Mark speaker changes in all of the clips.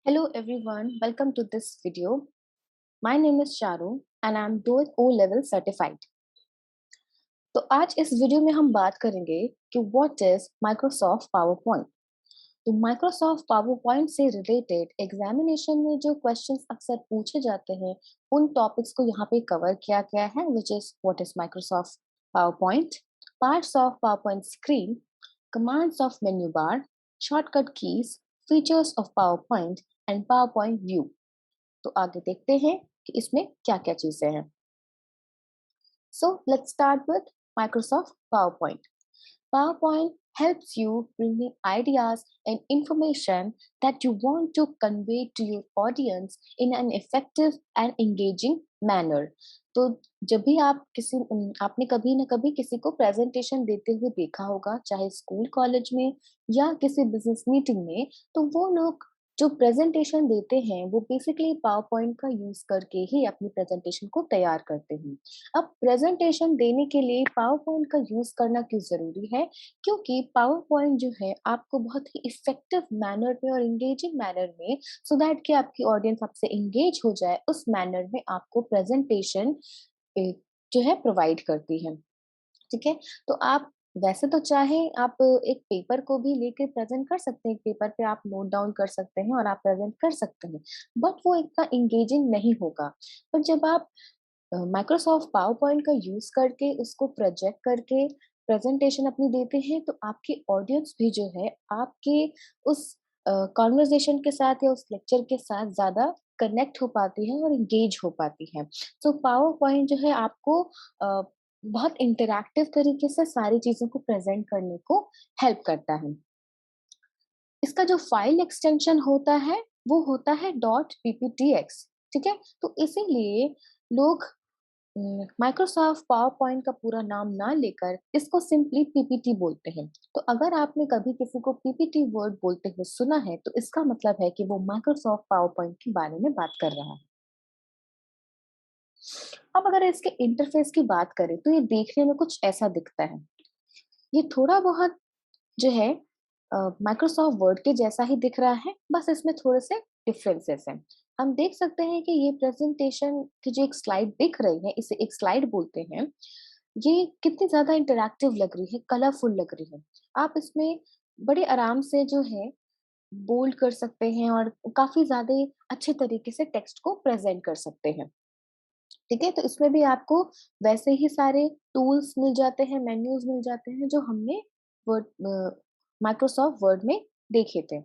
Speaker 1: Hello everyone, welcome to this video. My name is Charu and I'm doing O level certified. तो आज इस video में हम बात करेंगे कि what is Microsoft power point. तो माइक्रोसॉफ्ट पावर पॉइंट से रिलेटेड एग्जामिनेशन में जो क्वेश्चंस अक्सर पूछे जाते हैं उन टॉपिक्स को यहाँ पे कवर किया गया है, which is what is Microsoft power point, parts of power point screen, commands of menu bar, shortcut keys, features of power point and power point view. तो आगे देखते हैं कि इसमें क्या क्या चीजें हैं। So let's start with Microsoft PowerPoint. PowerPoint helps you bring in ideas and information that you want to convey to your audience in an effective and engaging manner. तो जब भी आप आपने कभी ना कभी किसी को प्रेजेंटेशन देते हुए देखा होगा, चाहे स्कूल कॉलेज में या किसी बिजनेस मीटिंग में, तो वो लोग जो प्रेजेंटेशन देते हैं वो बेसिकली पावर पॉइंट का यूज करके ही अपनी प्रेजेंटेशन को तैयार करते हैं। अब प्रेजेंटेशन देने के लिए पावर पॉइंट का यूज करना क्यों जरूरी है? क्योंकि पावर पॉइंट जो है आपको बहुत ही इफेक्टिव मैनर में और एंगेजिंग मैनर में, सो दैट कि आपकी ऑडियंस आपसे एंगेज हो जाए, उस मैनर में आपको प्रेजेंटेशन जो है प्रोवाइड करती है। ठीक है, तो आप वैसे तो चाहे आप एक पेपर को भी लेके प्रेजेंट कर सकते हैं, एक पेपर पे आप नोट डाउन कर सकते हैं और आप प्रेजेंट कर सकते हैं, बट वो इतना एंगेजिंग नहीं होगा। पर जब आप माइक्रोसॉफ्ट पावर पॉइंट का यूज करके उसको प्रोजेक्ट करके प्रेजेंटेशन अपनी देते हैं, तो आपकी ऑडियंस भी जो है आपके उस कॉन्वर्जेशन के साथ या उस लेक्चर के साथ ज्यादा कनेक्ट हो पाती है और एंगेज हो पाती है। तो पावर पॉइंट जो है आपको बहुत इंटरैक्टिव तरीके से सारी चीजों को प्रेजेंट करने को हेल्प करता है। इसका जो फाइल एक्सटेंशन होता है वो होता है डॉट पीपीटीएक्स। ठीक है, तो इसीलिए लोग माइक्रोसॉफ्ट पावर पॉइंट का पूरा नाम ना लेकर इसको सिंपली पीपीटी बोलते हैं। तो अगर आपने कभी किसी को पीपीटी वर्ड बोलते हुए सुना है तो इसका मतलब है कि वो माइक्रोसॉफ्ट पावर पॉइंट के बारे में बात कर रहा है। अब अगर इसके इंटरफेस की बात करें तो ये देखने में कुछ ऐसा दिखता है। ये थोड़ा बहुत जो है माइक्रोसॉफ्ट वर्ड के जैसा ही दिख रहा है, बस इसमें थोड़े से डिफरेंसेस हैं। हम देख सकते हैं कि ये प्रेजेंटेशन की जो एक स्लाइड दिख रही है, इसे एक स्लाइड बोलते हैं, ये कितनी ज्यादा इंटरैक्टिव लग रही है, कलरफुल लग रही है। आप इसमें बड़े आराम से जो है बोल्ड कर सकते हैं और काफी ज्यादा अच्छे तरीके से टेक्स्ट को प्रेजेंट कर सकते हैं। ठीक है, तो इसमें भी आपको वैसे ही सारे टूल्स मिल जाते हैं, मेन्यूज मिल जाते हैं जो हमने वर्ड माइक्रोसॉफ्ट वर्ड में देखे थे।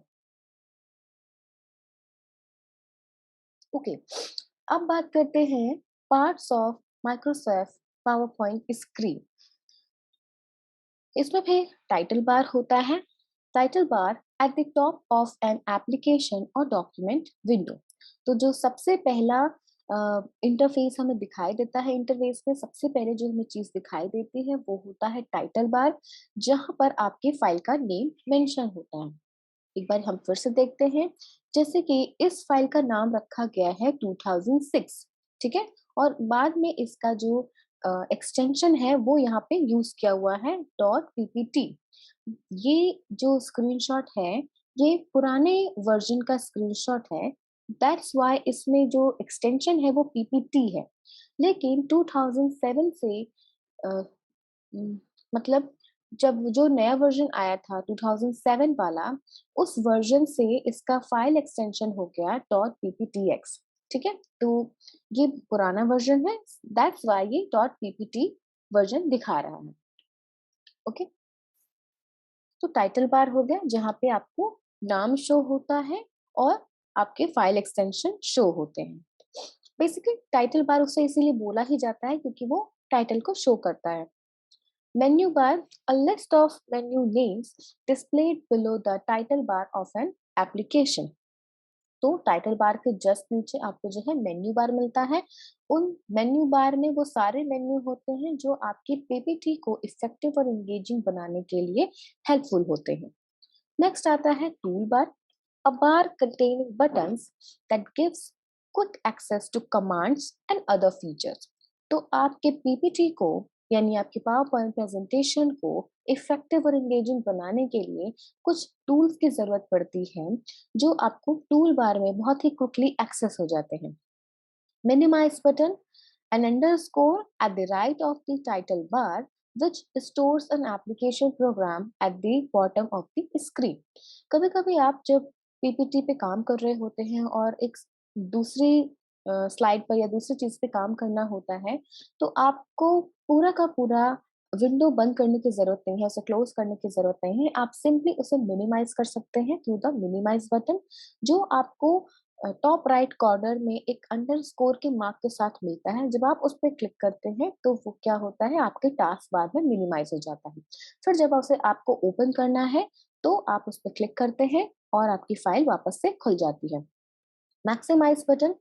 Speaker 1: ओके, अब बात करते हैं parts of Microsoft power point screen. इसमें भी टाइटल बार होता है। Title bar at the top of an application और डॉक्यूमेंट विंडो। तो जो सबसे पहला इंटरफेस हमें दिखाई देता है, इंटरफेस में सबसे पहले जो हमें चीज दिखाई देती है वो होता है टाइटल बार, जहां पर आपके फाइल का नेम मेंशन होता है। एक बार हम फिर से देखते हैं, जैसे कि इस फाइल का नाम रखा गया है 2006। ठीक है, और बाद में इसका जो एक्सटेंशन है वो यहाँ पे यूज किया हुआ है डॉट पीपीटी। ये जो स्क्रीनशॉट है ये पुराने वर्जन का स्क्रीनशॉट है, दैट्स व्हाई इसमें जो एक्सटेंशन है वो पीपीटी है। लेकिन 2007 से अ, उम, मतलब जब जो नया वर्ज़न आया था 2007 वाला, उस वर्ज़न से इसका फ़ाइल एक्सटेंशन हो गया डॉट पीपीटीएक्स। ठीक है? तो ये पुराना वर्ज़न है, दैट्स व्हाई ये डॉट पीपीटी वर्ज़न दिखा रहा है। ओके? तो टाइटल बार हो गया जहाँ पे आपको नाम शो होता है और आपके फ़ाइल एक्सटेंशन शो होते हैं। बेसिकली टाइटल बार उसे इसीलिए बोला ही जाता है क्योंकि वो टाइटल को शो करता है। Menu bar, a list of menu names displayed below the title bar of an application. तो टाइटल बार के जस्ट नीचे आपको जो है मेन्यू बार मिलता है। उन मेन्यू बार में वो सारे मेन्यू होते हैं जो आपकी पीपीटी को इफेक्टिव और एंगेजिंग बनाने के लिए हेल्पफुल होते हैं। नेक्स्ट आता है tool bar, a bar containing buttons that gives quick access to commands and other features। तो आपके पीपीटी को यानी आपकी पावर पॉइंट प्रेजेंटेशन को इफेक्टिव और एंगेजिंग बनाने के लिए कुछ टूल्स की जरूरत पड़ती है जो आपको टूल बार में बहुत ही क्विकली एक्सेस हो जाते हैं। Minimize button, an underscore at the right of the title bar which stores an application program at the bottom of the screen। कभी कभी आप जब पीपीटी पे काम कर रहे होते हैं और एक दूसरी स्लाइड पर या दूसरी चीज पे काम करना होता है, तो आपको पूरा का पूरा विंडो बंद करने की जरूरत नहीं है, उसे क्लोज करने की जरूरत नहीं है। आप सिंपली उसे मिनिमाइज कर सकते हैं थ्रू द मिनिमाइज बटन, जो आपको टॉप राइट कॉर्नर में एक अंडरस्कोर के मार्क के साथ मिलता है। जब आप उस पर क्लिक करते हैं तो वो क्या होता है, आपके टास्क बार में मिनिमाइज हो जाता है। फिर जब उसे आपको ओपन करना है तो आप उस पर क्लिक करते हैं और आपकी फाइल वापस से खुल जाती है। मैक्सिमाइज बटन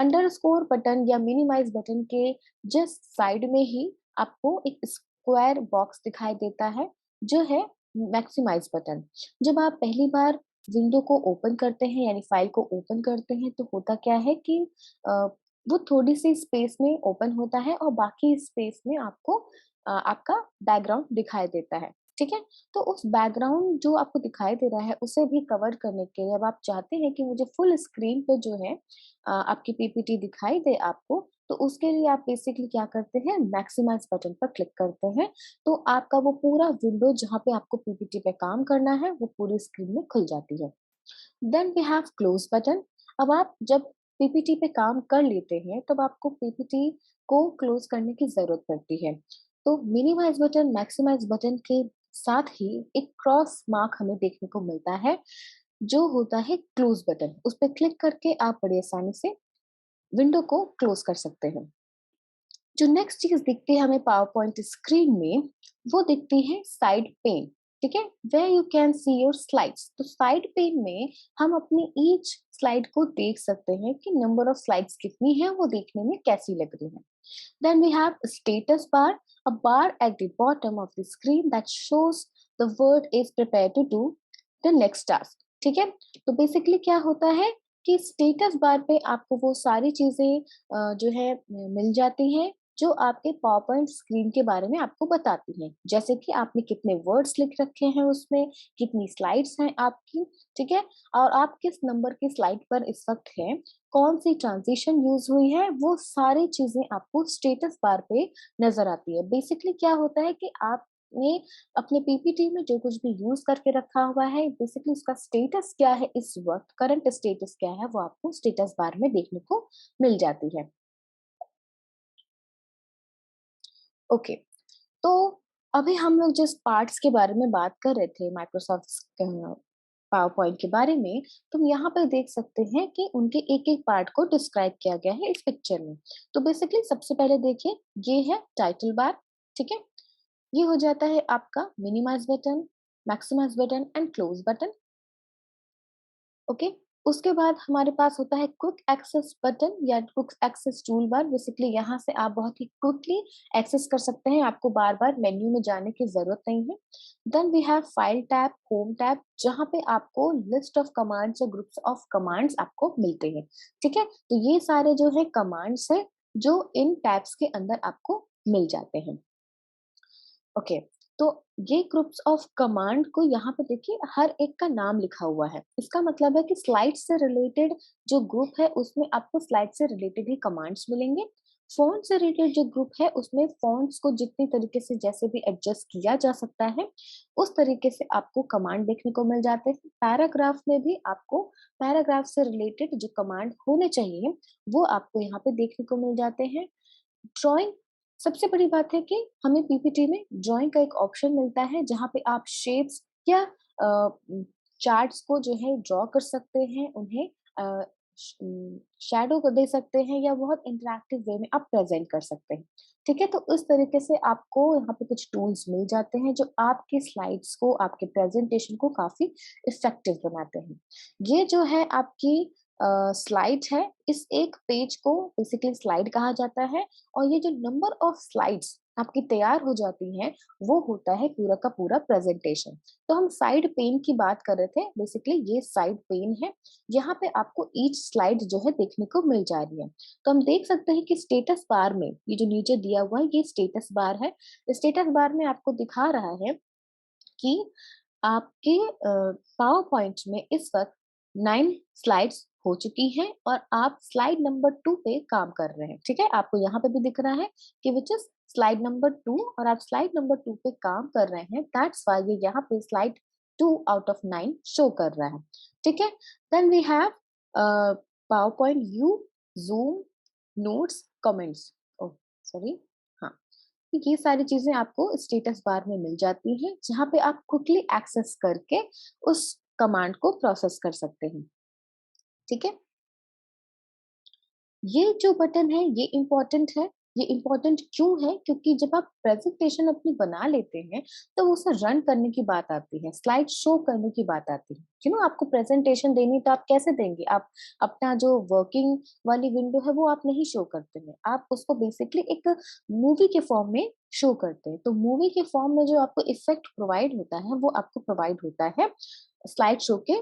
Speaker 1: अंडरस्कोर बटन या मिनिमाइज बटन के जस्ट साइड में ही आपको एक स्क्वायर बॉक्स दिखाई देता है जो है मैक्सिमाइज बटन। जब आप पहली बार विंडो को ओपन करते हैं यानी फाइल को ओपन करते हैं तो होता क्या है कि अ, वो थोड़ी सी स्पेस में ओपन होता है और बाकी स्पेस में आपको आपका बैकग्राउंड दिखाई देता है। ठीक है, तो उस बैकग्राउंड जो आपको दिखाई दे रहा है उसे भी कवर करने के लिए, अब आप चाहते हैं कि मुझे फुल स्क्रीन पे जो है आपकी पीपीटी दिखाई दे आपको, तो उसके लिए आप बेसिकली क्या करते हैं, मैक्सिमाइज बटन पर क्लिक करते हैं। तो आपका वो पूरा विंडो जहाँ पे आपको पीपीटी पे काम करना है वो पूरी स्क्रीन में खुल जाती है। Then we have close button. अब आप जब पीपीटी पे काम कर लेते हैं तब आपको पीपीटी को क्लोज करने की जरूरत पड़ती है। तो मिनिमाइज बटन मैक्सिमाइज बटन के साथ ही एक क्रॉस मार्क हमें देखने को मिलता है जो होता है क्लोज बटन। उस पर क्लिक करके आप बड़ी आसानी से विंडो को क्लोज कर सकते हैं। जो नेक्स्ट चीज दिखती है हमें पावर पॉइंट स्क्रीन में, वो दिखती है साइड पेन। ठीक है, where you can see your slides. तो साइड पेन में हम अपनी ईच स्लाइड को देख सकते हैं कि नंबर ऑफ स्लाइड्स कितनी है, वो देखने में कैसी लग रही है। Then we have status bar, a bar at the bottom of the screen that shows the Word is prepare to do the next task. ठीक है, तो बेसिकली क्या होता है कि स्टेटस बार पे आपको वो सारी चीजें जो है मिल जाती हैं जो आपके पावर पॉइंट स्क्रीन के बारे में आपको बताती हैं, जैसे कि आपने कितने वर्ड्स लिख रखे हैं उसमें, कितनी स्लाइड्स हैं आपकी। ठीक है, और आप किस नंबर की स्लाइड पर इस वक्त हैं, कौन सी ट्रांजिशन यूज हुई है, वो सारी चीजें आपको स्टेटस बार पे नजर आती है। बेसिकली क्या होता है कि आपने अपने पीपीटी में जो कुछ भी यूज करके रखा हुआ है, बेसिकली उसका स्टेटस क्या है इस वक्त, करंट स्टेटस क्या है, वो आपको स्टेटस बार में देखने को मिल जाती है। ओके, तो अभी हम लोग जिस पार्ट्स के बारे में बात कर रहे थे माइक्रोसॉफ्ट पावर पॉइंट के बारे में, तुम यहाँ पर देख सकते हैं कि उनके एक एक पार्ट को डिस्क्राइब किया गया है इस पिक्चर में। तो बेसिकली सबसे पहले देखिए, ये है टाइटल बार। ठीक है, ये हो जाता है आपका minimise button, maximise button and close button. Okay, उसके बाद हमारे पास होता है क्विक एक्सेस बटन या quick access tool bar. Basically यहाँ से आप बहुत ही क्विकली एक्सेस कर सकते हैं, आपको बार बार मेन्यू में जाने की जरूरत नहीं है। Then we have file tab, home tab, जहाँ पे आपको लिस्ट ऑफ कमांड्स या ग्रुप्स ऑफ कमांड्स आपको मिलते हैं। ठीक है, तो ये सारे जो है कमांड्स है जो इन टैब्स के अंदर आपको मिल जाते हैं। ओके, तो ये ग्रुप्स ऑफ कमांड को यहाँ पे देखिए हर एक का नाम लिखा हुआ है। इसका मतलब है कि स्लाइड से रिलेटेड जो ग्रुप है उसमें आपको स्लाइड से रिलेटेड ही कमांड्स मिलेंगे। फॉन्ट से रिलेटेड जो ग्रुप है उसमें फॉन्ट्स को जितनी तरीके से जैसे भी एडजस्ट किया जा सकता है उस तरीके से आपको कमांड देखने को मिल जाते हैं। पैराग्राफ में भी आपको पैराग्राफ से रिलेटेड जो कमांड होने चाहिए वो आपको यहाँ पे देखने को मिल जाते हैं। ड्राइंग, सबसे बड़ी बात है कि हमें पीपीटी में ड्राइंग का एक ऑप्शन मिलता है जहाँ पे आप शेप्स या चार्ट्स को जो है ड्रॉ कर सकते हैं, उन्हें शैडो को दे सकते हैं या बहुत इंटरेक्टिव वे में आप प्रेजेंट कर सकते हैं। ठीक है, तो इस तरीके से आपको यहाँ पे कुछ टूल्स मिल जाते हैं जो आपके स्लाइड्स को, आपके प्रेजेंटेशन को काफी इफेक्टिव बनाते हैं। ये जो है आपकी स्लाइड है, इस एक पेज को बेसिकली स्लाइड कहा जाता है। और ये जो नंबर ऑफ स्लाइड्स आपकी तैयार हो जाती हैं, वो होता है पूरा का पूरा प्रेजेंटेशन। तो हम साइड पेन की बात कर रहे थे, बेसिकली ये साइड पेन है। यहाँ पे आपको ईच स्लाइड जो है देखने को मिल जा रही है। तो हम देख सकते हैं कि स्टेटस बार में ये जो नीचे दिया हुआ है, ये स्टेटस बार है। स्टेटस बार में आपको दिखा रहा है कि आपके पावर पॉइंट में इस वक्त 9 स्लाइड्स हो चुकी हैं और आप स्लाइड नंबर 2 पे काम कर रहे हैं। ठीक है, आपको यहाँ पे भी दिख रहा है कि विच इज स्लाइड नंबर 2, और आप स्लाइड नंबर 2 पे काम कर रहे हैं। दैट्स वाई ये यहाँ पे स्लाइड 2 आउट ऑफ 9 शो कर रहा है। ठीक है, then we have PowerPoint view, zoom, notes, comments. Oh sorry, हाँ, ये सारी चीजें आपको स्टेटस बार में मिल जाती हैं, जहां पे आप क्विकली एक्सेस करके उस कमांड को प्रोसेस कर सकते हैं। ठीक है, ये जो बटन है ये इम्पोर्टेंट है। ये इम्पोर्टेंट क्यों है? क्योंकि जब आप प्रेजेंटेशन अपनी बना लेते हैं तो उसे रन करने की बात आती है, स्लाइड शो करने की बात आती है। आपको प्रेजेंटेशन देनी, तो आप कैसे देंगे? आप अपना जो वर्किंग वाली विंडो है वो आप नहीं शो करते हैं, आप उसको बेसिकली एक मूवी के फॉर्म में शो करते हैं। तो मूवी के फॉर्म में जो आपको इफेक्ट प्रोवाइड होता है वो आपको प्रोवाइड होता है स्लाइड शो के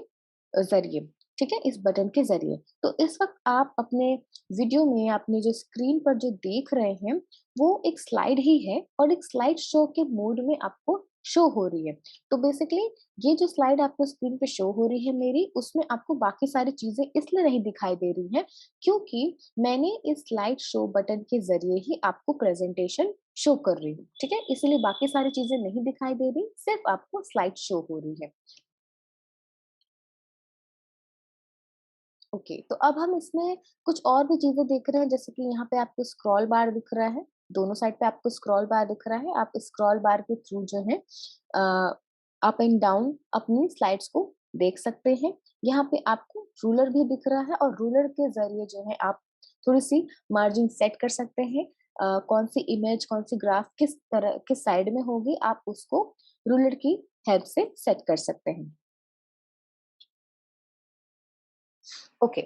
Speaker 1: जरिए। ठीक है, इस बटन के जरिए। तो इस वक्त आप अपने वीडियो में अपने जो स्क्रीन पर जो देख रहे हैं वो एक स्लाइड ही है, और एक स्लाइड शो के मोड में आपको शो हो रही है। तो बेसिकली ये जो स्लाइड आपको स्क्रीन पे शो हो रही है मेरी, उसमें आपको बाकी सारी चीजें इसलिए नहीं दिखाई दे रही हैं क्योंकि मैंने इस स्लाइड शो बटन के जरिए ही आपको प्रेजेंटेशन शो कर रही हूँ। ठीक है, इसलिए बाकी सारी चीजें नहीं दिखाई दे रही, सिर्फ आपको स्लाइड शो हो रही है। ओके, तो अब हम इसमें कुछ और भी चीजें देख रहे हैं, जैसे कि यहाँ पे आपको स्क्रॉल बार दिख रहा है, दोनों साइड पे आपको स्क्रॉल बार दिख रहा है। आप स्क्रॉल बार के थ्रू जो है अप एंड डाउन अपनी स्लाइड्स को देख सकते हैं। यहाँ पे आपको रूलर भी दिख रहा है, और रूलर के जरिए जो है आप थोड़ी सी मार्जिन सेट कर सकते हैं। कौन सी इमेज, कौन सी ग्राफ किस तरह किस साइड में होगी, आप उसको रूलर की हेल्प से सेट कर सकते हैं। Okay,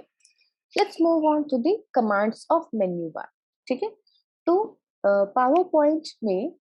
Speaker 1: let's move on to the commands of menu bar. ठीक है, तो पावर पॉइंट में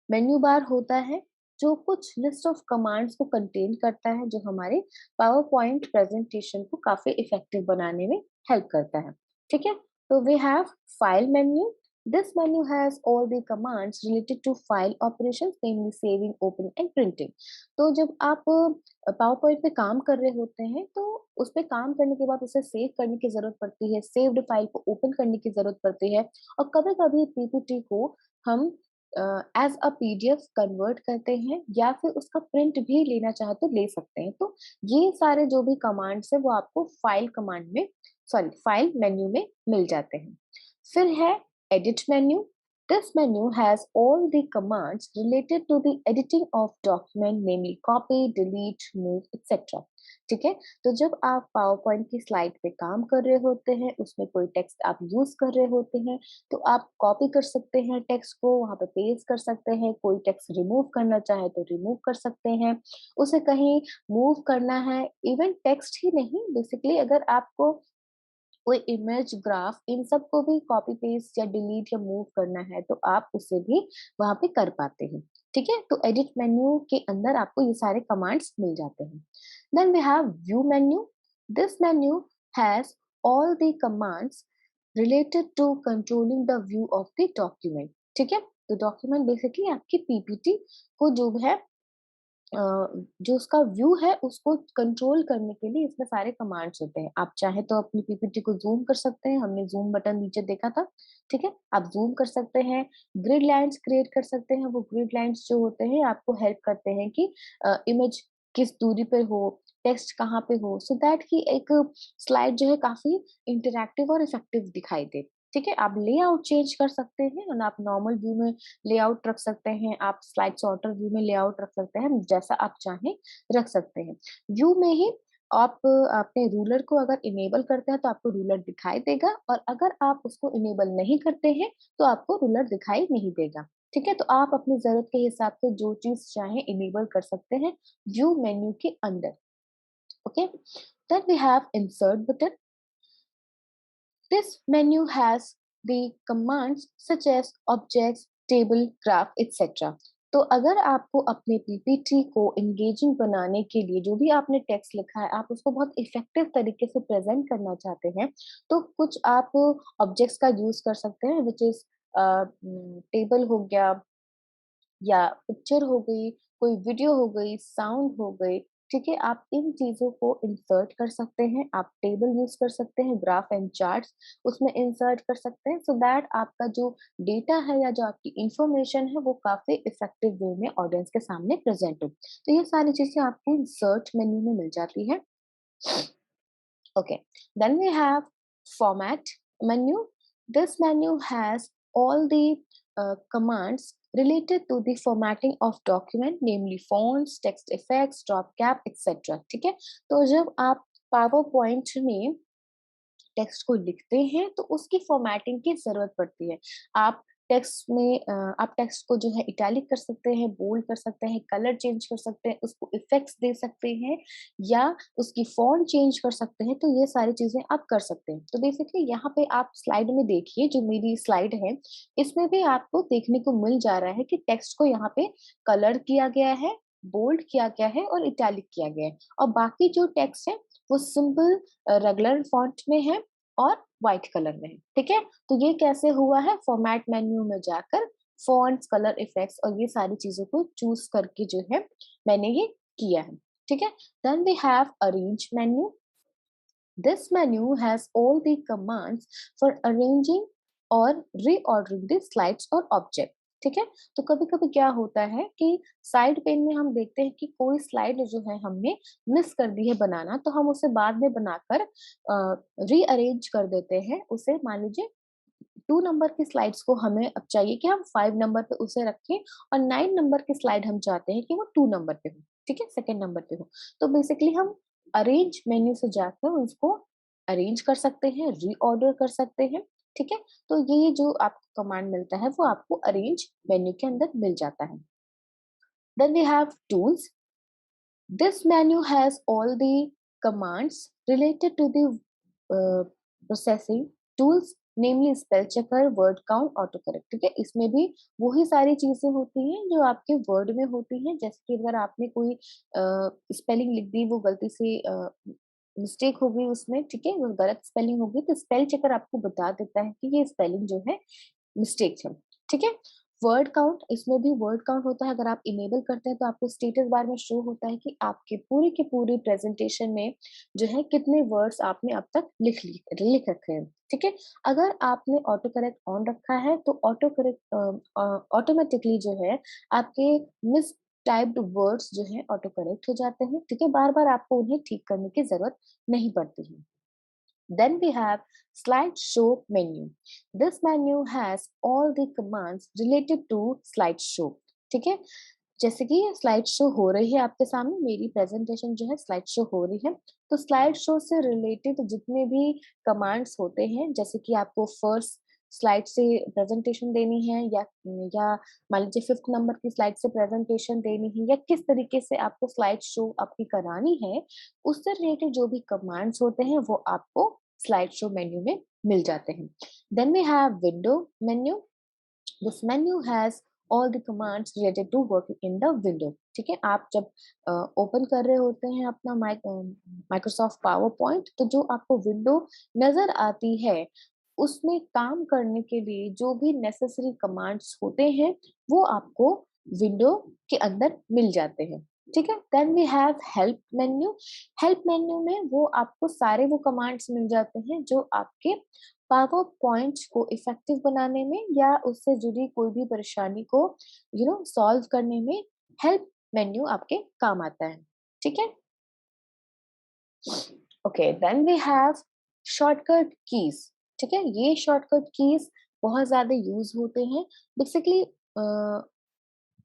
Speaker 1: मेन्यू बार होता है जो कुछ लिस्ट ऑफ कमांड्स को कंटेन करता है, जो हमारे पावर पॉइंट प्रेजेंटेशन को काफी इफेक्टिव बनाने में हेल्प करता है। ठीक है, तो we have file menu. This menu has all the commands related to file operations, namely saving, opening and printing. तो जब आप पावर पॉइंट पे काम कर रहे होते हैं तो उस पे काम करने के बाद उसे सेव करने की जरूरत पड़ती है, सेव्ड फाइल को ओपन करने की जरूरत पड़ती है, और कभी कभी पीपीटी को हम एज अ पीडीएफ कन्वर्ट करते हैं, या फिर उसका प्रिंट भी लेना चाहे तो ले सकते हैं। तो ये सारे जो भी कमांड्स है वो आपको फाइल कमांड में, सॉरी, फाइल मेन्यू में मिल जाते हैं। फिर है edit menu. This menu has all the commands related to the editing of document, namely copy, delete, move, etc. ठीक है, तो जब आप पावर पॉइंट की स्लाइड पे काम कर रहे होते हैं, उसमें कोई टेक्स्ट आप यूज कर रहे होते हैं, तो आप कॉपी कर सकते हैं टेक्स्ट को, वहां पे पेस्ट कर सकते हैं। कोई टेक्स्ट रिमूव करना चाहे तो रिमूव कर सकते हैं, उसे कहीं मूव करना है। इवन टेक्स्ट ही नहीं, बेसिकली अगर आपको कोई इमेज, ग्राफ, इन सब को भी कॉपी पेस्ट या डिलीट या मूव करना है तो आप उसे भी वहां पे कर पाते हैं। ठीक है, तो एडिट मेन्यू के अंदर आपको ये सारे कमांड्स मिल जाते हैं। Then we have view menu. This menu has all the commands related to controlling the view of the document. ठीक है, तो डॉक्यूमेंट बेसिकली आपकी पीपीटी को जो है जो उसका व्यू है उसको कंट्रोल करने के लिए इसमें सारे कमांड्स होते हैं। आप चाहे तो अपनी पीपीटी को जूम कर सकते हैं, हमने जूम बटन नीचे देखा था। ठीक है, आप जूम कर सकते हैं, ग्रिड लाइंस क्रिएट कर सकते हैं। वो ग्रिड लाइंस जो होते हैं आपको हेल्प करते हैं कि इमेज किस दूरी पे हो, टेक्स्ट कहाँ पे हो, सो दैट कि एक स्लाइड जो है काफी इंटरैक्टिव और इफेक्टिव दिखाई दे। ठीक है, आप लेआउट चेंज कर सकते हैं, और आप नॉर्मल व्यू में लेआउट रख सकते हैं, आप स्लाइड सॉर्टर व्यू में लेआउट रख सकते हैं, जैसा आप चाहें रख सकते हैं। व्यू में ही आप अपने रूलर को अगर इनेबल करते हैं तो आपको रूलर दिखाई देगा, और अगर आप उसको इनेबल नहीं करते हैं तो आपको रूलर दिखाई नहीं देगा। ठीक है, तो आप अपनी जरूरत के हिसाब से जो चीज चाहें इनेबल कर सकते हैं व्यू मेन्यू के अंदर। Okay, then we have insert button. This menu has the commands such as objects, table, graph etcetera. तो अगर आपको अपने पीपीटी को एंगेजिंग बनाने के लिए जो भी आपने टेक्स्ट लिखा है आप उसको बहुत इफेक्टिव तरीके से प्रेजेंट करना चाहते हैं, तो कुछ आप ऑब्जेक्ट्स का यूज कर सकते हैं, विच इज टेबल हो गया, या पिक्चर हो गई, कोई वीडियो हो गई, साउंड हो गई। ठीक है, आप इन चीजों को इंसर्ट कर सकते हैं। आप टेबल यूज कर सकते हैं, ग्राफ एंड चार्ट्स उसमें इंसर्ट कर सकते हैं, सो दैट आपका जो डेटा है या जो आपकी इंफॉर्मेशन है वो काफी इफेक्टिव वे में ऑडियंस के सामने प्रेजेंट हो। तो ये सारी चीजें आपको इंसर्ट मेन्यू में मिल जाती है। Okay, then we have format menu. This menu has all the commands related to the formatting of document, namely fonts, text effects, drop cap, etc. ठीक है, तो जब आप पावर पॉइंट में टेक्स्ट को लिखते हैं तो उसकी फॉर्मेटिंग की जरूरत पड़ती है। आप टेक्स्ट में आप टेक्स्ट को जो है इटैलिक कर सकते हैं, बोल्ड कर सकते हैं, कलर चेंज कर सकते हैं, उसको इफेक्ट्स दे सकते हैं, या उसकी फॉन्ट चेंज कर सकते हैं। तो ये सारी चीजें आप कर सकते हैं। तो बेसिकली यहाँ पे आप स्लाइड में देखिए, जो मेरी स्लाइड है इसमें भी आपको देखने को मिल जा रहा है कि टेक्स्ट को यहाँ पे कलर किया गया है, बोल्ड किया गया है और इटैलिक किया गया है, और बाकी जो टेक्स्ट है वो सिंपल रेगुलर फॉन्ट में है और व्हाइट कलर में है। ठीक है, तो ये कैसे हुआ है, फॉर्मेट मेन्यू में जाकर फॉन्ट्स, कलर इफेक्ट्स और ये सारी चीजों को चूज करके जो है मैंने ये किया है। ठीक है, then we have arrange menu. This menu has all the commands for arranging और reordering the slides और object। ठीक है, तो कभी कभी क्या होता है कि साइड पेन में हम देखते हैं कि कोई स्लाइड जो है हमने मिस कर दी है बनाना, तो हम उसे बाद में बनाकर रीअरेंज कर देते हैं उसे। मान लीजिए 2 नंबर की स्लाइड्स को हमें अब चाहिए कि हम 5 नंबर पे उसे रखें, और 9 नंबर की स्लाइड हम चाहते हैं कि वो 2 नंबर पे हो। ठीक है, सेकेंड नंबर पे हो। तो बेसिकली हम अरेंज मेन्यू से जाकर उसको अरेंज कर सकते हैं, रीऑर्डर कर सकते हैं। ठीक है, तो ये जो आपको कमांड मिलता है वो आपको अरेंज मेन्यू के अंदर मिल जाता है। Then we have tools. This menu has all the commands related to the processing tools, namely spell checker, word count, autocorrect। ठीक है, इसमें भी वही सारी चीजें होती हैं जो आपके वर्ड में होती हैं। जैसे कि अगर आपने कोई स्पेलिंग लिख दी, वो गलती से मिस्टेक हो गई उसमें, ठीक है, वो गलत स्पेलिंग हो गई, तो स्पेल चेकर आपको बता देता है कि ये स्पेलिंग जो है मिस्टेक है। ठीक है, वर्ड काउंट, इसमें भी वर्ड काउंट होता है। अगर आप इनेबल करते हैं तो आपको स्टेटस बार में शो होता है कि आपके पूरी की पूरी प्रेजेंटेशन में जो है कितने वर्ड्स आपने अब तक लिख रखे हैं। ठीक है, अगर आपने ऑटो करेक्ट ऑन रखा है तो ऑटो करेक्ट ऑटोमेटिकली जो है आपके मिस टाइप्ड वर्ड्स जो है ऑटो करेक्ट हो जाते हैं। ठीक है, बार बार आपको उन्हें ठीक करने की जरूरत नहीं पड़ती है। Then we have slideshow menu. This menu has all the commands related to slideshow। ठीक है, जैसे कि स्लाइड शो हो रही है आपके सामने, मेरी प्रेजेंटेशन जो है स्लाइड शो हो रही है, तो स्लाइड शो से रिलेटेड जितने भी कमांड्स होते हैं, जैसे कि आपको फर्स्ट स्लाइड से प्रेजेंटेशन देनी है, या मान लीजिए 5th नंबर की स्लाइड से प्रेजेंटेशन देनी है, या किस तरीके से आपको स्लाइड शो आपकी करानी है, उससे रिलेटेड जो भी कमांड्स होते हैं वो आपको स्लाइड शो मेन्यू में मिल जाते हैं। Then we have window menu. This menu has all the commands related to working in the window। ठीक है, आप जब ओपन कर रहे होते हैं अपना माइक्रोसॉफ्ट पावर पॉइंट, तो जो आपको विंडो नजर आती है उसमें काम करने के लिए जो भी नेसेसरी कमांड्स होते हैं वो आपको विंडो के अंदर मिल जाते हैं। ठीक है, then we have help menu. Help menu में वो आपको सारे वो कमांड्स मिल जाते हैं जो आपके पावर पॉइंट को इफेक्टिव बनाने में या उससे जुड़ी कोई भी परेशानी को सॉल्व करने में हेल्प मेन्यू आपके काम आता है। ठीक है, okay, then we have shortcut keys. ठीक है, ये शॉर्टकट कीज बहुत ज्यादा यूज होते हैं। बेसिकली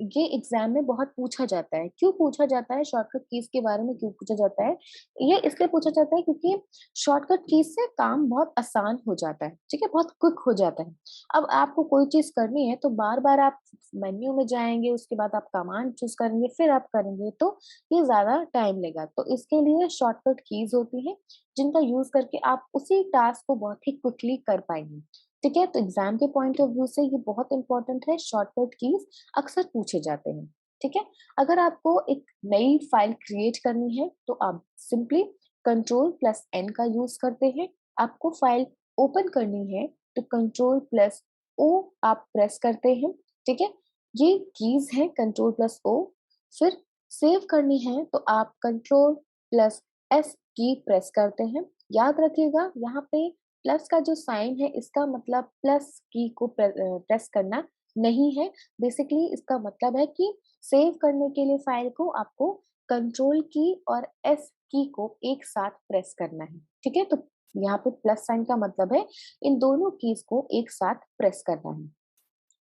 Speaker 1: ये एग्जाम में बहुत पूछा जाता है। क्यों पूछा जाता है, शॉर्टकट कीज के बारे में क्यों पूछा जाता है? ये इसलिए पूछा जाता है क्योंकि शॉर्टकट कीज से काम बहुत आसान हो जाता है। ठीक है, बहुत क्विक हो जाता है। अब आपको कोई चीज करनी है तो बार बार आप मेन्यू में जाएंगे, उसके बाद आप कमांड चूज करेंगे, फिर आप करेंगे, तो ये ज्यादा टाइम लेगा। तो इसके लिए शॉर्टकट कीज होती है जिनका यूज करके आप उसी टास्क को बहुत ही क्विकली कर पाएंगे। ठीक है, तो एग्जाम के पॉइंट ऑफ व्यू से ये बहुत इंपॉर्टेंट है। शॉर्टकट कीज अक्सर पूछे जाते हैं। ठीक है, अगर आपको एक नई फाइल क्रिएट करनी है तो आप सिंपली कंट्रोल+N का यूज करते हैं। आपको फाइल ओपन करनी है तो कंट्रोल+O आप प्रेस करते हैं। ठीक है, ये कीज है कंट्रोल+O। फिर सेव करनी है तो आप कंट्रोल+S की प्रेस करते हैं। याद रखिएगा, यहाँ पे प्लस का जो साइन है इसका मतलब प्लस की को प्रेस करना नहीं है। बेसिकली इसका मतलब है कि सेव करने के लिए फाइल को आपको कंट्रोल की और एस की को एक साथ प्रेस करना है। ठीक है, तो यहाँ पे प्लस साइन का मतलब है इन दोनों कीज को एक साथ प्रेस करना है।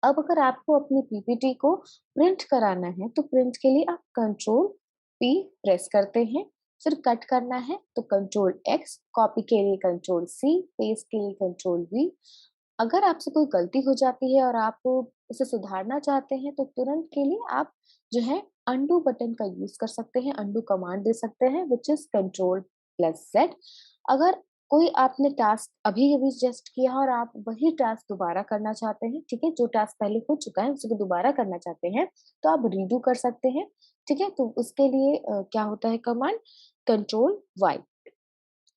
Speaker 1: अब अगर आपको अपनी पीपीटी को प्रिंट कराना है तो प्रिंट के लिए आप कंट्रोल P प्रेस करते हैं। फिर कट करना है तो कंट्रोल X, कॉपी के लिए कंट्रोल C, पेस्ट के लिए कंट्रोल V। अगर आपसे कोई गलती हो जाती है और आप उसे सुधारना चाहते हैं तो तुरंत के लिए आप जो है अंडू बटन का यूज कर सकते हैं, अंडू कमांड दे सकते हैं, विच इज कंट्रोल+Z। अगर कोई आपने टास्क अभी अभी जस्ट किया और आप वही टास्क दोबारा करना चाहते हैं, ठीक है, जो टास्क पहले हो चुका है उसे दोबारा करना चाहते हैं तो आप रीडू कर सकते हैं। ठीक है, तो उसके लिए क्या होता है कमांड, कंट्रोल+Y।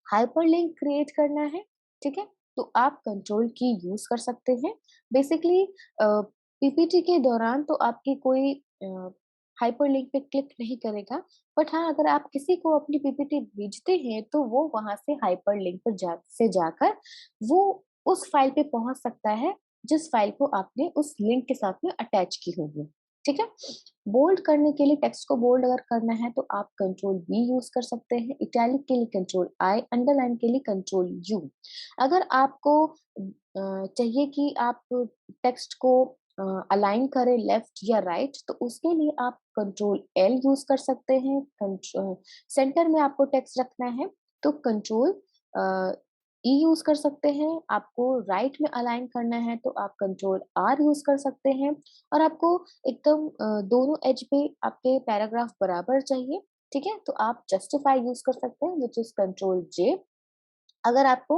Speaker 1: हाइपरलिंक क्रिएट करना है, ठीक है, तो आप कंट्रोल की यूज कर सकते हैं। बेसिकली पीपीटी के दौरान तो आपकी कोई हाइपरलिंक पे क्लिक नहीं करेगा, बट हाँ अगर आप किसी को अपनी पीपीटी भेजते हैं तो वो वहां से हाइपरलिंक पर जाकर वो उस फाइल पे पहुंच सकता है जिस फाइल को आपने उस लिंक के साथ में अटैच की होगी। ठीक है, बोल्ड करने के लिए टेक्स्ट को बोल्ड अगर करना है तो आप कंट्रोल V यूज कर सकते हैं, इटैलिक के लिए कंट्रोल I, अंडरलाइन के लिए कंट्रोल U। अगर आपको चाहिए कि आप टेक्स्ट को अलाइन करें लेफ्ट या राइट तो उसके लिए आप कंट्रोल L यूज कर सकते हैं। सेंटर में आपको टेक्स्ट रखना है तो कंट्रोल E यूज कर सकते हैं। आपको राइट में अलाइन करना है तो आप कंट्रोल R यूज कर सकते हैं। और आपको एकदम दोनों एज पे आपके पैराग्राफ बराबर चाहिए, ठीक है, तो आप जस्टिफाई यूज कर सकते हैं विच इज कंट्रोल J। अगर आपको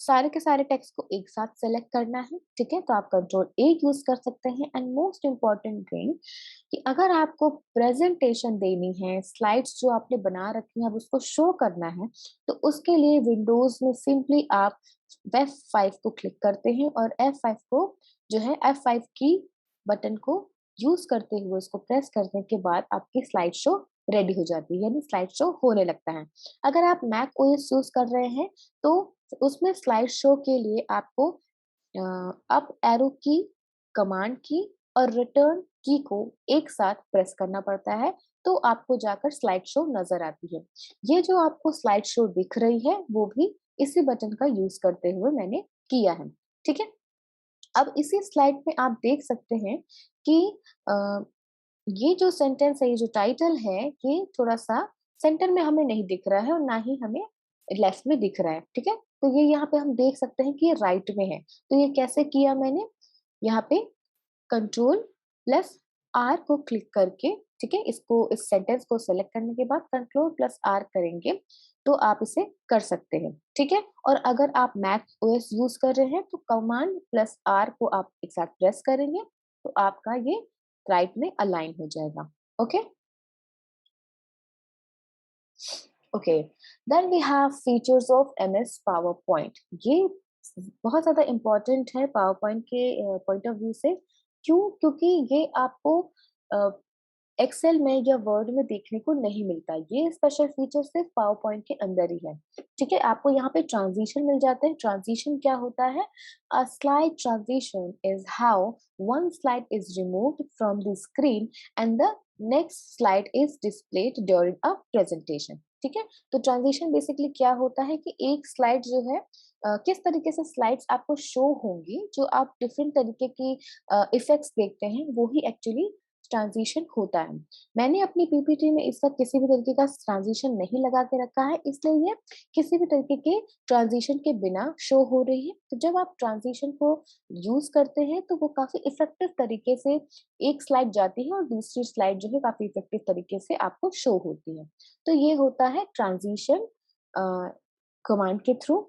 Speaker 1: सारे के सारे टेक्स्ट को एक साथ सेलेक्ट करना है, ठीक है, तो आप कंट्रोल A यूज कर सकते हैं। एंड मोस्ट इम्पॉर्टेंट थिंग कि अगर आपको प्रेजेंटेशन देनी है, स्लाइड्स जो आपने बना रखी है अब उसको शो करना है तो उसके लिए विंडोज में सिंपली आप F5 को क्लिक करते हैं और F5 को जो है F5 की बटन को यूज करते हुए उसको प्रेस करने के बाद आपकी स्लाइड शो रेडी हो जाती है, यानी स्लाइड शो होने लगता है। अगर आप मैक ओएस यूज कर रहे हैं तो उसमें स्लाइड शो के लिए आपको अप एरो की, कमांड की और रिटर्न की को एक साथ प्रेस करना पड़ता है तो आपको जाकर स्लाइड शो नजर आती है। ये जो आपको स्लाइड शो दिख रही है वो भी इसी बटन का यूज करते हुए मैंने किया है। ठीक है, अब इसी स्लाइड में आप देख सकते हैं कि अ, ये जो सेंटेंस है, ये जो टाइटल है, ये थोड़ा सा सेंटर में हमें नहीं दिख रहा है और ना ही हमें लेफ्ट में दिख रहा है। ठीक है, तो ये यहाँ पे हम देख सकते हैं कि ये राइट में है। तो ये कैसे किया मैंने, यहाँ पे कंट्रोल+R को क्लिक करके, ठीक है, इसको इस सेंटेंस को सेलेक्ट करने के बाद कंट्रोल+R करेंगे तो आप इसे कर सकते हैं। ठीक है, और अगर आप मैक ओएस यूज कर रहे हैं तो कमांड+R को आप एक साथ प्रेस करेंगे तो आपका ये राइट में अलाइन हो जाएगा। Okay okay, then we have features of MS PowerPoint. ये बहुत ज्यादा इम्पोर्टेंट है पावर पॉइंट के पॉइंट ऑफ व्यू से। क्यों, क्योंकि ये आपको एक्सेल में या वर्ड में देखने को नहीं मिलता। ये स्पेशल फीचर सिर्फ पावर पॉइंट के अंदर ही है। ठीक है, आपको यहाँ पे ट्रांजिशन मिल जाते हैं। ट्रांजिशन क्या होता है, अ slide transition is how one slide is removed from the screen and the next slide is displayed during a presentation. ठीक है, तो ट्रांजिशन बेसिकली क्या होता है कि एक स्लाइड जो है किस तरीके से स्लाइड्स आपको शो होंगी, जो आप डिफरेंट तरीके की इफेक्ट्स देखते हैं, वो ही एक्चुअली ट्रांजिशन होता है। मैंने अपनी पीपीटी में इस वक्त किसी भी तरीके का ट्रांजिशन नहीं लगा के रखा है, इसलिए ये किसी भी तरीके के ट्रांजिशन के बिना शो हो रही है। तो जब आप ट्रांजिशन को यूज करते हैं तो वो काफी इफेक्टिव तरीके से एक स्लाइड जाती है और दूसरी स्लाइड जो है काफी इफेक्टिव तरीके से आपको शो होती है। तो ये होता है ट्रांजिशन कमांड के through.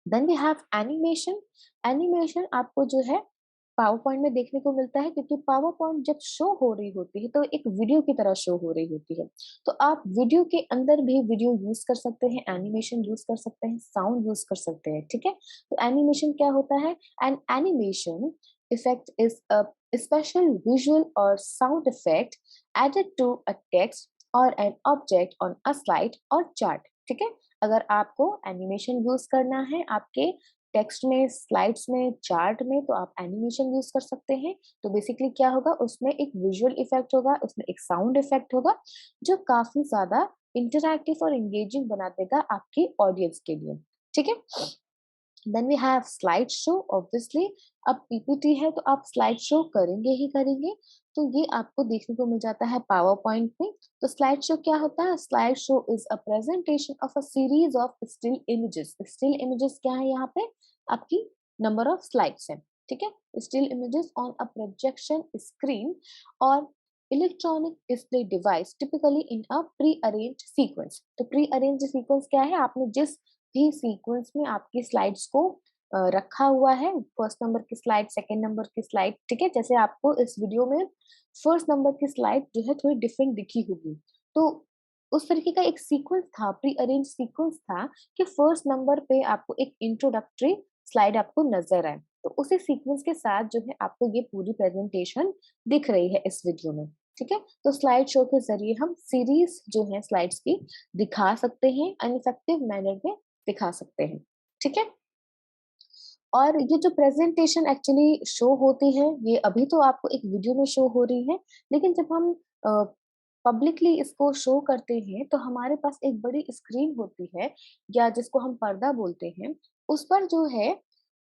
Speaker 1: Then we have animation. Animation आपको जो है पावर पॉइंट में देखने को मिलता है, क्योंकि पावर पॉइंट जब शो हो रही होती है तो एक वीडियो की तरह शो हो रही होती है। तो आप वीडियो के अंदर भी वीडियो यूज कर सकते हैं, एनिमेशन यूज कर सकते हैं, साउंड यूज कर सकते हैं, ठीक है। तो एनिमेशन क्या होता है? An animation effect is a special visual और sound effect added to a text और an object on a slide और चार्ट, ठीक है। अगर आपको एनिमेशन यूज करना है आपके टेक्स्ट में, स्लाइड्स में, चार्ट में, तो आप एनिमेशन यूज कर सकते हैं। तो बेसिकली क्या होगा, उसमें एक विजुअल इफेक्ट होगा, उसमें एक साउंड इफेक्ट होगा, जो काफी ज्यादा इंटरैक्टिव और एंगेजिंग बना देगा आपकी ऑडियंस के लिए, ठीक है। Then we have slide show. Obviously अब पीपीटी है तो आप स्लाइड शो करेंगे ही करेंगे, तो ये आपको देखने को मिल जाता है पावर पॉइंट में। तो स्लाइड शो क्या होता है? Slide show is a presentation of a series of still images. Still images क्या है यहाँ पे? आपकी नंबर ऑफ स्लाइड्स है, ठीक है। Still images on a projection screen और electronic display device, typically in a pre arrange sequence. तो प्री अरेंज सीक्वेंस क्या है? आपने जिस भी सीक्वेंस में आपकी स्लाइड्स को रखा हुआ है, फर्स्ट नंबर की स्लाइड, सेकंड नंबर की स्लाइड, ठीक है। जैसे आपको इस वीडियो में फर्स्ट नंबर की स्लाइड जो है थोड़ी डिफरेंट दिखी होगी, तो उस तरीके का एक सीक्वेंस था, प्री अरेंज सीक्वेंस था, कि फर्स्ट नंबर पे आपको एक इंट्रोडक्टरी स्लाइड आपको नजर आए। तो उसी सीक्वेंस के साथ जो है आपको ये पूरी प्रेजेंटेशन दिख रही है इस वीडियो में, ठीक है। तो स्लाइड शो के जरिए हम सीरीज जो है स्लाइड्स की दिखा सकते हैं, एन इफेक्टिव मैनर में दिखा सकते हैं, ठीक है। और ये जो प्रेजेंटेशन एक्चुअली शो होती है, ये अभी तो आपको एक वीडियो में शो हो रही है, लेकिन जब हम पब्लिकली इसको शो करते हैं तो हमारे पास एक बड़ी स्क्रीन होती है, या जिसको हम पर्दा बोलते हैं, उस पर जो है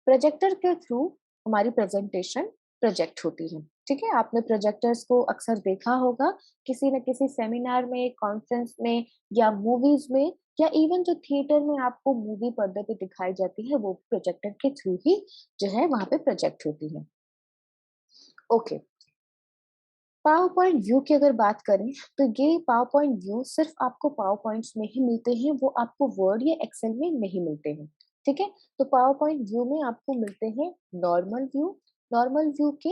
Speaker 1: प्रोजेक्टर के थ्रू हमारी प्रेजेंटेशन प्रोजेक्ट होती है, ठीक है। आपने प्रोजेक्टर्स को अक्सर देखा होगा किसी न किसी सेमिनार में, कॉन्फ्रेंस में, या मूवीज में, या इवन जो थिएटर में आपको मूवी पर्दे पे दिखाई जाती है, वो प्रोजेक्टर के थ्रू ही जो है वहां पे प्रोजेक्ट होती है। ओके, पावर पॉइंट व्यू की अगर बात करें, तो ये पावर पॉइंट व्यू सिर्फ आपको पावर पॉइंट्स में ही मिलते हैं, वो आपको वर्ड या एक्सेल में नहीं मिलते हैं, ठीक है। तो पावर पॉइंट व्यू में आपको मिलते हैं नॉर्मल व्यू। नॉर्मल व्यू के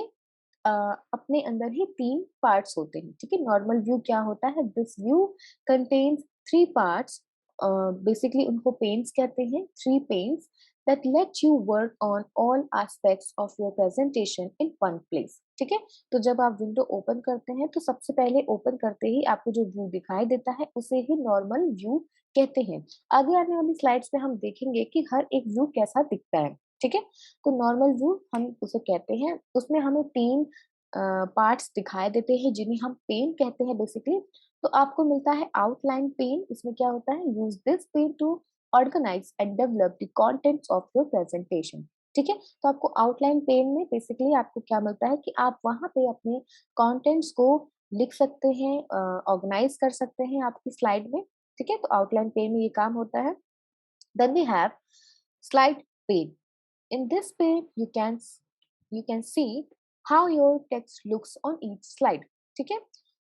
Speaker 1: अ, अपने अंदर ही तीन पार्ट्स होते हैं, ठीक है। नॉर्मल व्यू क्या होता है? This view contains three parts. Basically उनको पेन्स कहते हैं, three panes that let you work on all aspects of your presentation in one place, ठीक है। तो जब आप विंडो ओपन करते हैं तो सबसे पहले ओपन करते ही आपको जो व्यू दिखाई देता है उसे ही नॉर्मल व्यू कहते हैं। आगे आने वाली स्लाइड्स में हम देखेंगे कि हर एक व्यू कैसा दिखता है, ठीक है। तो नॉर्मल व्यू हम उसे कहते हैं, उसमें हमें तीन पार्ट्स दिखाई देते हैं जिन्हें हम पेन कहते हैं बेसिकली। तो आपको मिलता है आउटलाइन पेन। इसमें क्या होता है? Use this pane to organise and develop the contents of your presentation, ठीक है। तो आपको आउटलाइन पेन में बेसिकली आपको क्या मिलता है कि आप वहां पे अपने कंटेंट्स को लिख सकते हैं, ऑर्गेनाइज कर सकते हैं आपकी स्लाइड में, ठीक है। तो आउटलाइन पेन में ये काम होता है। Then we have slide pane. In this page, you can see how your text looks on each slide, ठीक है।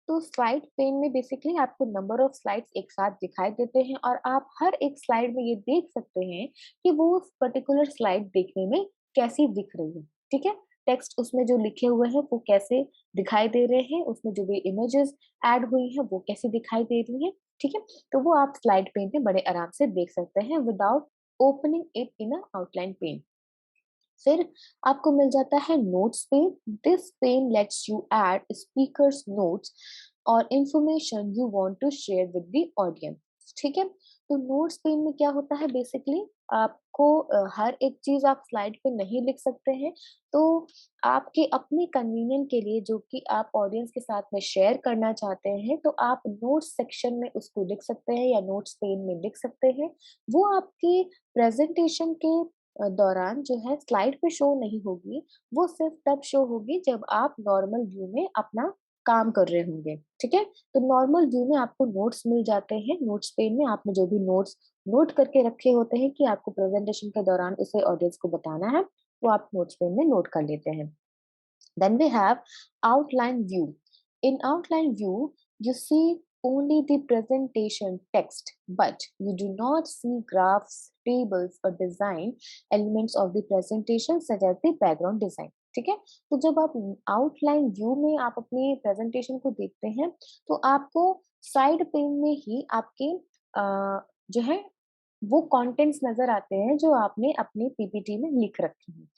Speaker 1: तो स्लाइड पेन में बेसिकली आपको नंबर ऑफ स्लाइड्स एक साथ दिखाई देते हैं, और आप हर एक स्लाइड में ये देख सकते हैं कि वो पर्टिकुलर स्लाइड देखने में कैसी दिख रही है, ठीक है। टेक्स्ट उसमें जो लिखे हुए हैं वो कैसे दिखाई दे रहे हैं, उसमें जो भी इमेजेस ऐड हुई हैं वो कैसी दिखाई दे रही है, ठीक है। तो वो आप स्लाइड पेन में बड़े आराम से देख सकते हैं without opening it in a outline pane. फिर आपको मिल जाता है notes pane. This pane lets you add speakers notes और information you want to share with the audience, ठीक है। तो नोट्स पेन में क्या होता है? बेसिकली आपको हर एक चीज आप स्लाइड पे नहीं लिख सकते हैं, तो आपके अपने कन्वीनियंट के लिए जो कि आप ऑडियंस के साथ में शेयर करना चाहते हैं, तो आप नोट्स सेक्शन में उसको लिख सकते हैं या नोट्स पेन में लिख सकते हैं। वो आपके प्रेजेंटेशन के दौरान जो है स्लाइड पे शो नहीं होगी, वो सिर्फ तब शो होगी जब आप नॉर्मल व्यू में अपना काम कर रहे होंगे, ठीक है। तो नॉर्मल व्यू में आपको नोट्स मिल जाते हैं, नोट्स पेन में आपने जो भी नोट्स नोट करके रखे होते हैं कि आपको प्रेजेंटेशन के दौरान उसे ऑडियंस को बताना है, वो आप नोट्स पेन में नोट कर लेते हैं। Then we have outline view. In outline view, you see only the presentation text, but you do not see graphs, tables or design elements of the presentation such as the background design. ठीक है, तो जब आप outline view में आप अपनी presentation को देखते हैं तो आपको साइड पेन में ही आपके जो है वो कंटेंट्स नजर आते हैं जो आपने अपने पीपीटी में लिख रखे हैं।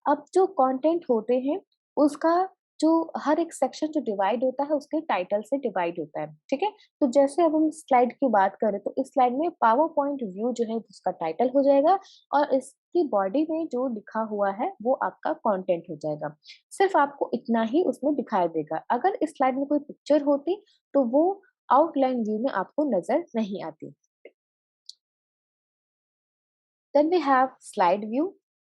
Speaker 1: अब जो कंटेंट होते हैं उसका जो हर एक सेक्शन जो डिवाइड होता है उसके टाइटल से डिवाइड होता है, ठीक है। तो जैसे अब हम स्लाइड की बात करें तो इस स्लाइड में पावर पॉइंट व्यू जो है उसका टाइटल हो जाएगा और इसकी बॉडी में जो लिखा हुआ है वो आपका कंटेंट हो जाएगा। सिर्फ आपको इतना ही उसमें दिखाई देगा। अगर इस स्लाइड में कोई पिक्चर होती तो वो आउटलाइन व्यू में आपको नजर नहीं आती। Then we have slide view.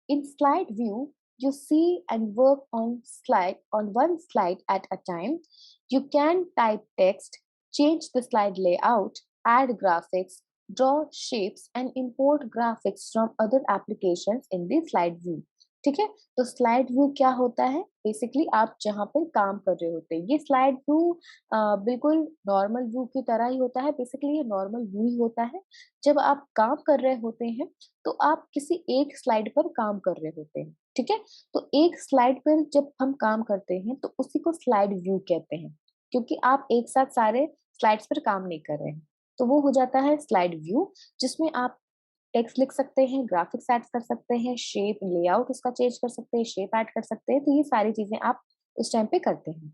Speaker 1: In slide view, you see and work on one slide at a time. You can type text, change the slide layout, add graphics, draw shapes, and import graphics from other applications in the slide view. ठीक है, तो slide view क्या होता है? Basically आप जहाँ पर काम कर रहे होते हैं, ये स्लाइड व्यू बिल्कुल नॉर्मल व्यू की तरह ही होता है। बेसिकली ये नॉर्मल व्यू ही होता है। जब आप काम कर रहे होते हैं तो आप किसी एक स्लाइड पर काम कर रहे होते हैं, ठीक है। तो एक स्लाइड पर जब हम काम करते हैं तो उसी को स्लाइड व्यू कहते हैं, क्योंकि आप एक साथ सारे स्लाइड्स पर काम नहीं कर रहे हैं। तो वो हो जाता है स्लाइड व्यू, जिसमें आप टेक्स्ट लिख सकते हैं, ग्राफिक्स ऐड कर सकते हैं, शेप लेआउट उसका चेंज कर सकते हैं, शेप ऐड कर सकते हैं। तो ये सारी चीजें आप उस टाइम पे करते हैं।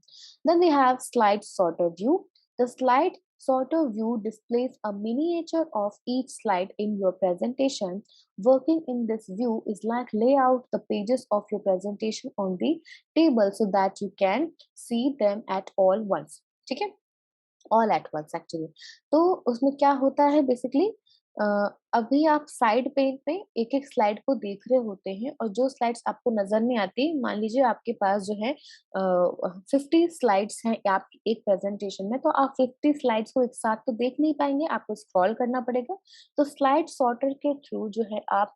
Speaker 1: Then we have slide sorter view. The slide sorter view displays a miniature of each slide in your presentation. Working in this view is like lay out the pages of your presentation on the table so that you can see them at all once. ठीक है, all at once actually. तो उसमें क्या होता है basically, अभी आप side pen पे एक एक स्लाइड को देख रहे होते हैं और जो स्लाइड्स आपको नजर नहीं आती, मान लीजिए आपके पास जो है 50 स्लाइड्स हैं आपकी एक प्रेजेंटेशन में, तो आप 50 स्लाइड्स को एक साथ तो देख नहीं पाएंगे, आपको स्क्रॉल करना पड़ेगा। तो स्लाइड सॉर्टर के थ्रू जो है आप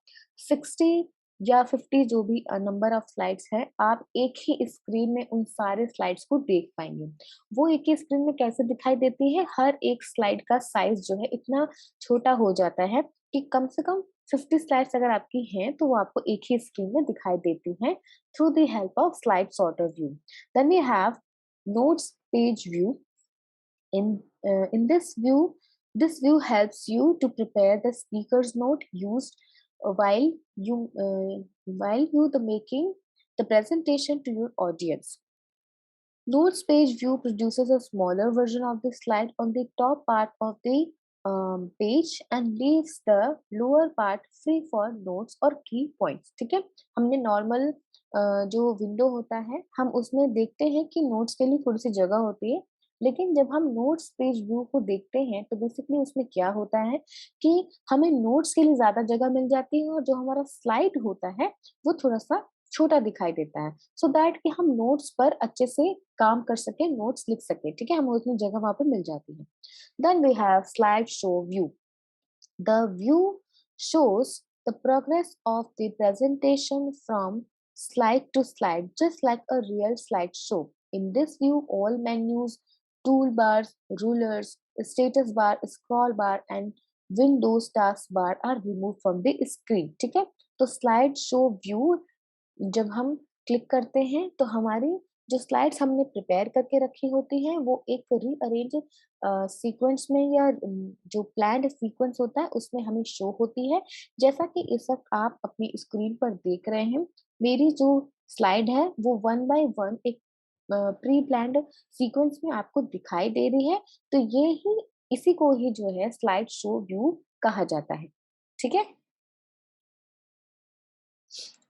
Speaker 1: 60 या 50 जो भी नंबर ऑफ स्लाइड्स है, आप एक ही स्क्रीन में उन सारे स्लाइड्स को देख पाएंगे। वो एक ही स्क्रीन में कैसे दिखाई देती है, हर एक स्लाइड का साइज जो है इतना छोटा हो जाता है कि कम से कम 50 स्लाइड्स अगर आपकी हैं तो वो आपको एक ही स्क्रीन में दिखाई देती हैं through the help of slide sorter view. Then we have notes page view. In this view helps you to prepare the speaker's note used while you the making the presentation to your audience. Notes page view produces a smaller version of the slide on the top part of the page and leaves the lower part free for notes or key points. ठीक है, हमने normal जो window होता है हम उसमें देखते हैं कि नोट्स के लिए थोड़ी सी जगह होती है, लेकिन जब हम नोट्स पेज व्यू को देखते हैं तो बेसिकली उसमें क्या होता है कि हमें नोट्स के लिए ज्यादा जगह मिल जाती है और जो हमारा स्लाइड होता है वो थोड़ा सा छोटा दिखाई देता है, सो दैट कि हम नोट्स पर अच्छे से काम कर सके, नोट्स लिख सके। ठीक है, हमें उतनी जगह वहां पे मिल जाती है। Then we have slide show view. The view shows the progress of the presentation from slide to slide, just like a real slideshow. In this view, all menus, toolbars, rulers, status bar, scroll bar, and Windows taskbar are removed from the screen. ठीक है, तो slide show view जब हम click करते हैं तो हमारी जो स्लाइड्स हमने प्रिपेयर करके रखी होती हैं वो एक रीअरेंज सीक्वेंस में या जो प्लान्ड सीक्वेंस होता है उसमें हमें शो होती है। जैसा कि इस वक्त आप अपनी स्क्रीन पर देख रहे हैं, मेरी जो स्लाइड है वो वन बाय वन एक प्री प्लान्ड सीक्वेंस में आपको दिखाई दे रही है। तो ये ही इसी को ही जो है स्लाइड शो व्यू कहा जाता है। ठीक है,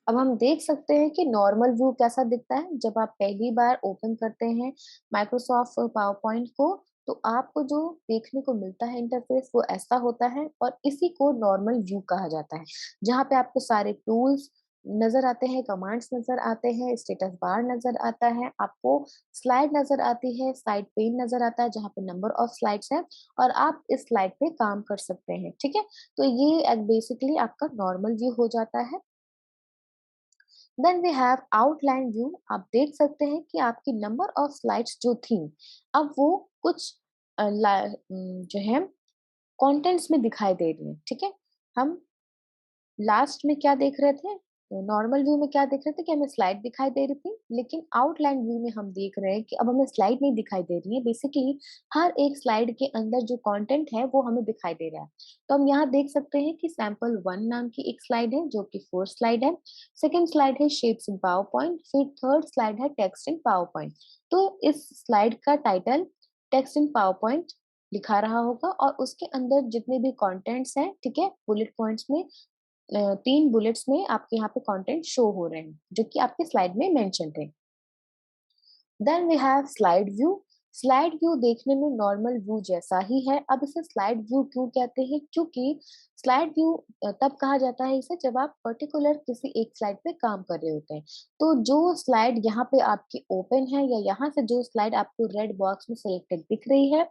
Speaker 1: अब हम देख सकते हैं कि नॉर्मल व्यू कैसा दिखता है जब आप पहली बार ओपन करते हैं माइक्रोसॉफ्ट पावर पॉइंट को। तो आपको जो देखने को मिलता है इंटरफेस वो ऐसा होता है और इसी को नॉर्मल व्यू कहा जाता है, जहाँ पे आपको सारे टूल्स नजर आते हैं, कमांड्स नजर आते हैं, स्टेटस बार नजर आता है, आपको स्लाइड नजर आती है, साइड पेन नजर आता है जहाँ पे नंबर ऑफ स्लाइड्स है और आप इस स्लाइड पे काम कर सकते हैं। ठीक है, तो ये बेसिकली आपका नॉर्मल व्यू हो जाता है। Then we have outline view. आप देख सकते हैं कि आपकी नंबर ऑफ स्लाइड्स जो थी अब वो कुछ जो है कंटेंट्स में दिखाई दे रही है। ठीक है, हम लास्ट में क्या देख रहे थे, नॉर्मल व्यू में क्या देख रहे थे कि हमें स्लाइड दिखाई दे रही थी, लेकिन आउटलाइन व्यू में हम देख रहे हैं कि अब हमें स्लाइड नहीं दिखाई दे रही है। बेसिकली हर एक स्लाइड के अंदर जो कंटेंट है वो हमें दिखाई दे रहा है। तो हम यहाँ देख सकते हैं कि सैंपल 1 नाम की एक स्लाइड है जो कि 4 स्लाइड है। सेकंड स्लाइड है शेप्स इन पावर पॉइंट, फिर थर्ड स्लाइड है टेक्स्ट इन पावर पॉइंट। तो इस स्लाइड का title text in power point लिखा रहा होगा और उसके अंदर जितने भी कंटेंट्स हैं, ठीक है, बुलेट पॉइंट्स में 3 बुलेट्स में आपके यहाँ पे कंटेंट शो हो रहे हैं, जो कि आपके स्लाइड में मेंशन थे। Then we have slide view. Slide view देखने में नॉर्मल व्यू जैसा ही है। अब इसे स्लाइड व्यू क्यों कहते हैं? क्योंकि स्लाइड व्यू तब कहा जाता है इसे जब आप पर्टिकुलर किसी एक स्लाइड पे काम कर रहे होते हैं। तो जो स्लाइड यहाँ पे आपकी ओपन है या यहाँ से जो स्लाइड आपको रेड बॉक्स में सिलेक्टेड दिख रही है,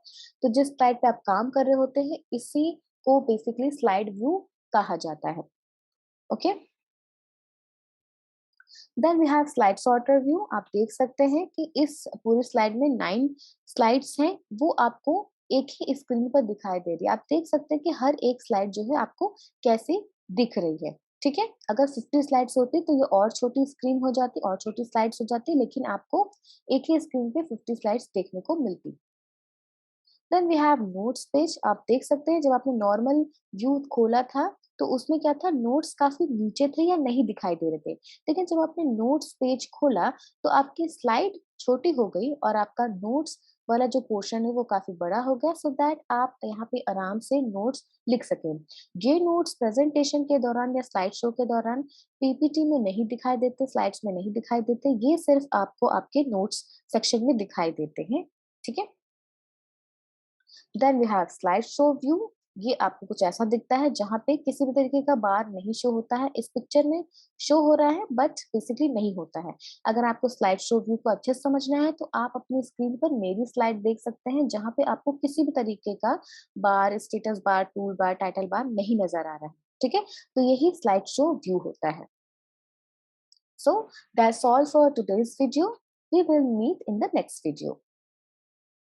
Speaker 1: तो जिस स्लाइड पे आप काम कर रहे होते हैं, इसी को बेसिकली स्लाइड व्यू कहा जाता है। Okay, then we have slide sorter view. आप देख सकते हैं कि इस पूरी स्लाइड में 9 स्लाइड्स हैं, वो आपको एक ही स्क्रीन पर दिखाई दे रही है। आप देख सकते हैं कि हर एक स्लाइड जो है आपको कैसी दिख रही है, ठीक है। अगर 50 स्लाइड्स होती तो ये और छोटी स्क्रीन हो जाती, और छोटी स्लाइड्स हो जाती, लेकिन आपको एक ही स्क्रीन पे 50 स्लाइड्स देखने को मिलती। Then we have notes page. आप देख सकते हैं जब आपने नॉर्मल व्यू खोला था तो उसमें क्या था, नोट्स काफी नीचे थे या नहीं दिखाई दे रहे थे। लेकिन जब आपने नोट्स पेज खोला तो आपकी स्लाइड छोटी हो गई और आपका नोट्स वाला जो पोर्शन है वो काफी बड़ा हो गया, सो दैट आप यहाँ पे आराम से नोट्स लिख सकें। ये नोट्स प्रेजेंटेशन के दौरान या स्लाइड शो के दौरान पीपीटी में नहीं दिखाई देते, स्लाइड्स में नहीं दिखाई देते, ये सिर्फ आपको आपके नोट्स सेक्शन में दिखाई देते हैं, ठीक है। Then we have slide show view. ये आपको कुछ ऐसा दिखता है जहां पे किसी भी तरीके का बार नहीं शो होता है। इस पिक्चर में शो हो रहा है बट बेसिकली नहीं होता है। अगर आपको स्लाइड शो व्यू को अच्छे से समझना है तो आप अपनी स्क्रीन पर मेरी स्लाइड देख सकते हैं जहां पे आपको किसी भी तरीके का bar, status bar, toolbar, title bar नहीं नजर आ रहा है, ठीक है। तो यही स्लाइड शो व्यू होता है। So that's all for today's video. We will meet in the next video.